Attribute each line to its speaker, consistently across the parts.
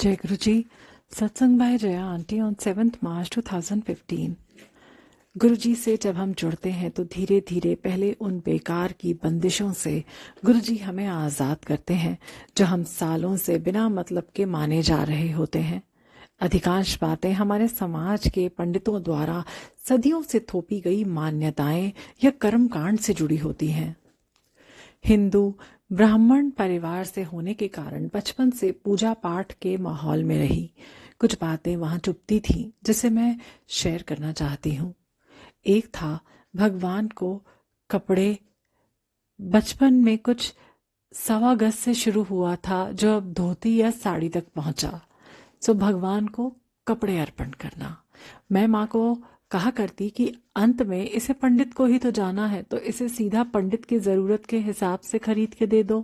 Speaker 1: जय गुरु जी। सत्संग bye Jaya aunty on 7 मार्च 2015। गुरु जी से जब हम जुड़ते हैं तो धीरे धीरे पहले उन बेकार की बंदिशों से गुरु जी हमें आज़ाद करते हैं जो हम सालों से बिना मतलब के माने जा रहे होते हैं। अधिकांश बातें हमारे समाज के पंडितों द्वारा सदियों से थोपी गई मान्यताएं या कर्मकांड से जुड़ी होती हैं। हिंदू ब्राह्मण परिवार से होने के कारण बचपन से पूजा पाठ के माहौल में रही। कुछ बातें वहां चुभती थीं जिसे मैं शेयर करना चाहती हूँ। एक था भगवान को कपड़े। बचपन में कुछ 1.25 गज से शुरू हुआ था जो अब धोती या साड़ी तक पहुंचा। सो भगवान को कपड़े अर्पण करना। मैं माँ को कहा करती कि अंत में इसे पंडित को ही तो जाना है, तो इसे सीधा पंडित की जरूरत के हिसाब से खरीद के दे दो।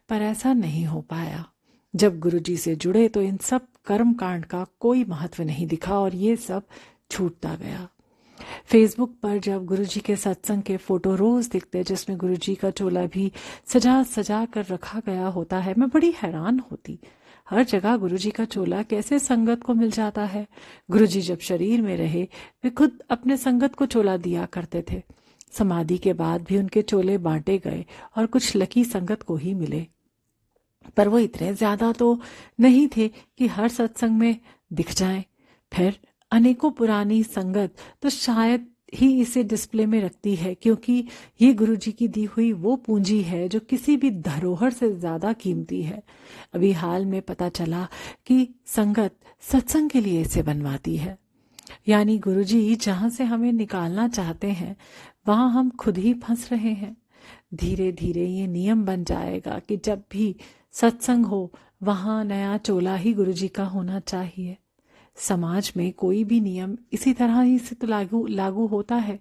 Speaker 1: पर ऐसा नहीं हो पाया। जब गुरुजी से जुड़े तो इन सब कर्म कांड का कोई महत्व नहीं दिखा और ये सब छूटता गया। फेसबुक पर जब गुरुजी के सत्संग के फोटो रोज दिखते जिसमें गुरुजी का चोला भी सजा सजा कर रखा गया होता है, मैं बड़ी हैरान होती। हर जगह गुरुजी का चोला कैसे संगत को मिल जाता है। गुरुजी जब शरीर में रहे वे खुद अपने संगत को चोला दिया करते थे। समाधि के बाद भी उनके चोले बांटे गए और कुछ लकी संगत को ही मिले, पर वो इतने ज्यादा तो नहीं थे कि हर सत्संग में दिख जाएं। फिर अनेकों पुरानी संगत तो शायद ही इसे डिस्प्ले में रखती है, क्योंकि ये गुरुजी की दी हुई वो पूंजी है जो किसी भी धरोहर से ज्यादा कीमती है। अभी हाल में पता चला कि संगत सत्संग के लिए इसे बनवाती है। यानी गुरुजी जहां से हमें निकालना चाहते हैं वहां हम खुद ही फंस रहे हैं। धीरे धीरे ये नियम बन जाएगा कि जब भी सत्संग हो वहां नया चोला ही गुरुजी का होना चाहिए। समाज में कोई भी नियम इसी तरह ही से तो लागू होता है।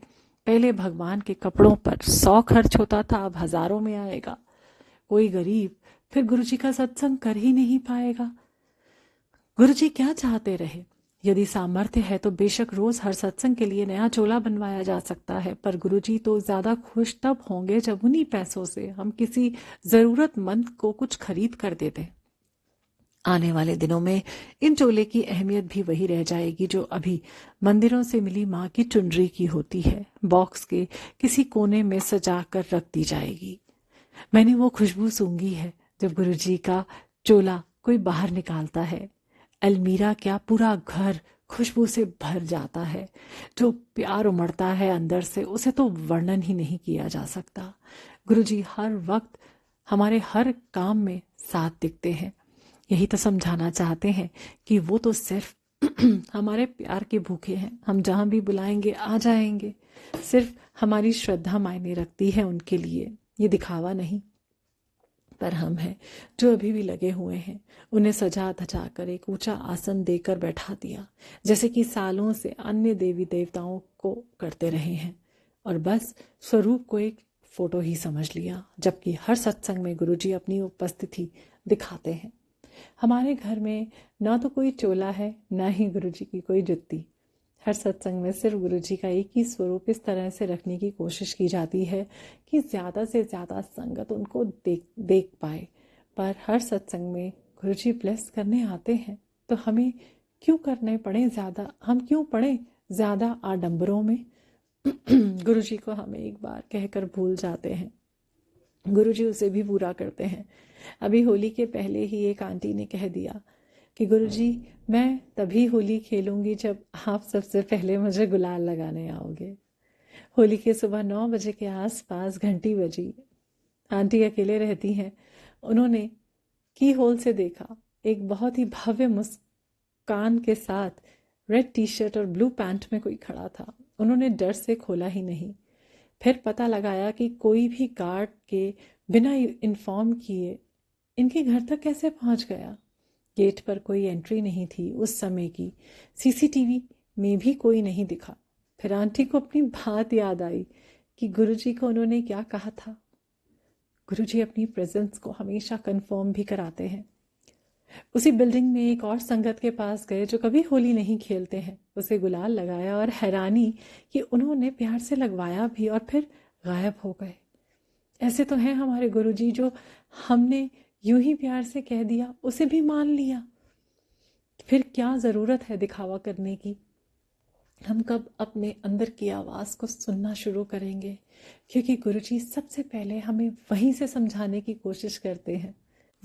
Speaker 1: पहले भगवान के कपड़ों पर 100 खर्च होता था, अब हजारों में आएगा। कोई गरीब फिर गुरुजी का सत्संग कर ही नहीं पाएगा। गुरुजी क्या चाहते रहे? यदि सामर्थ्य है तो बेशक रोज हर सत्संग के लिए नया चोला बनवाया जा सकता है, पर गुरुजी तो ज्यादा खुश तब होंगे जब उन्हीं पैसों से हम किसी जरूरतमंद को कुछ खरीद कर देते। आने वाले दिनों में इन चोले की अहमियत भी वही रह जाएगी जो अभी मंदिरों से मिली माँ की चुनरी की होती है। बॉक्स के किसी कोने में सजा कर रख दी जाएगी। मैंने वो खुशबू सूंघी है जब गुरुजी का चोला कोई बाहर निकालता है। अलमीरा क्या, पूरा घर खुशबू से भर जाता है। जो प्यार उमड़ता है अंदर से उसे तो वर्णन ही नहीं किया जा सकता। गुरुजी हर वक्त हमारे हर काम में साथ दिखते हैं। यही तो समझाना चाहते हैं कि वो तो सिर्फ हमारे प्यार के भूखे हैं। हम जहां भी बुलाएंगे आ जाएंगे। सिर्फ हमारी श्रद्धा मायने रखती है उनके लिए, ये दिखावा नहीं। पर हम हैं जो अभी भी लगे हुए हैं। उन्हें सजा धजा कर एक ऊंचा आसन देकर बैठा दिया, जैसे कि सालों से अन्य देवी देवताओं को करते रहे हैं, और बस स्वरूप को एक फोटो ही समझ लिया। जबकि हर सत्संग में गुरुजी अपनी उपस्थिति दिखाते हैं। हमारे घर में ना तो कोई चोला है, ना ही गुरुजी की कोई जुत्ती। हर सत्संग में सिर्फ गुरुजी का एक ही स्वरूप इस तरह से रखने की कोशिश की जाती है कि ज्यादा से ज्यादा संगत उनको देख पाए। पर हर सत्संग में गुरुजी ब्लेस करने आते हैं तो हमें क्यों करने पड़े ज्यादा, हम क्यों पड़े ज्यादा आडंबरों में। गुरुजी को हमें एक बार कहकर भूल जाते हैं, गुरुजी उसे भी पूरा करते हैं। अभी होली के पहले ही एक आंटी ने कह दिया कि गुरुजी मैं तभी होली खेलूंगी जब आप सबसे पहले मुझे गुलाल लगाने आओगे। होली के सुबह 9 बजे के आसपास घंटी बजी। आंटी अकेले रहती हैं। उन्होंने की होल से देखा, एक बहुत ही भव्य मुस्कान के साथ रेड टी शर्ट और ब्लू पैंट में कोई खड़ा था। उन्होंने डर से खोला ही नहीं। फिर पता लगाया कि कोई भी गार्ड के बिना इन्फॉर्म किए इनके घर तक कैसे पहुंच गया। गेट पर कोई एंट्री नहीं थी उस समय की। सीसीटीवी में भी कोई नहीं दिखा। फिर आंटी को अपनी बात याद आई कि गुरुजी को उन्होंने क्या कहा था। गुरुजी अपनी प्रेजेंस को हमेशा कंफर्म भी कराते हैं। उसी बिल्डिंग में एक और संगत के पास गए जो कभी होली नहीं खेलते हैं। उसे गुलाल लगाया और हैरानी कि उन्होंने प्यार से लगवाया भी और फिर गायब हो गए। ऐसे तो हैं हमारे गुरुजी जो हमने यूं ही प्यार से कह दिया उसे भी मान लिया। फिर क्या ज़रूरत है दिखावा करने की? हम कब अपने अंदर की आवाज़ को सुनना शुरू करेंगे? क्योंकि गुरुजी सबसे पहले हमें वहीं से समझाने की कोशिश करते हैं।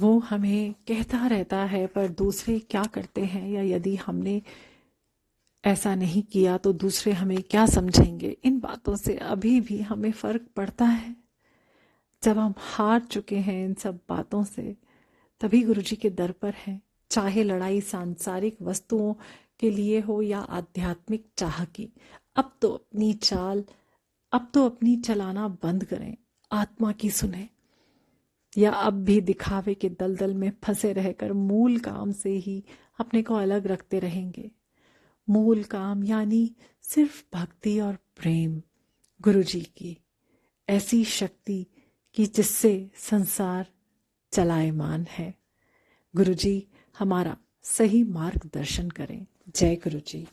Speaker 1: वो हमें कहता रहता है, पर दूसरे क्या करते हैं, या यदि हमने ऐसा नहीं किया तो दूसरे हमें क्या समझेंगे, इन बातों से अभी भी हमें फ़र्क पड़ता है। जब हम हार चुके हैं इन सब बातों से, तभी गुरुजी के दर पर हैं। चाहे लड़ाई सांसारिक वस्तुओं के लिए हो या आध्यात्मिक चाह की, अब तो अपनी चलाना बंद करें, आत्मा की सुने। या अब भी दिखावे के दलदल में फंसे रहकर मूल काम से ही अपने को अलग रखते रहेंगे? मूल काम यानी सिर्फ भक्ति और प्रेम, गुरुजी की ऐसी शक्ति कि जिससे संसार चलायमान है। गुरुजी हमारा सही मार्गदर्शन करें। जय गुरुजी।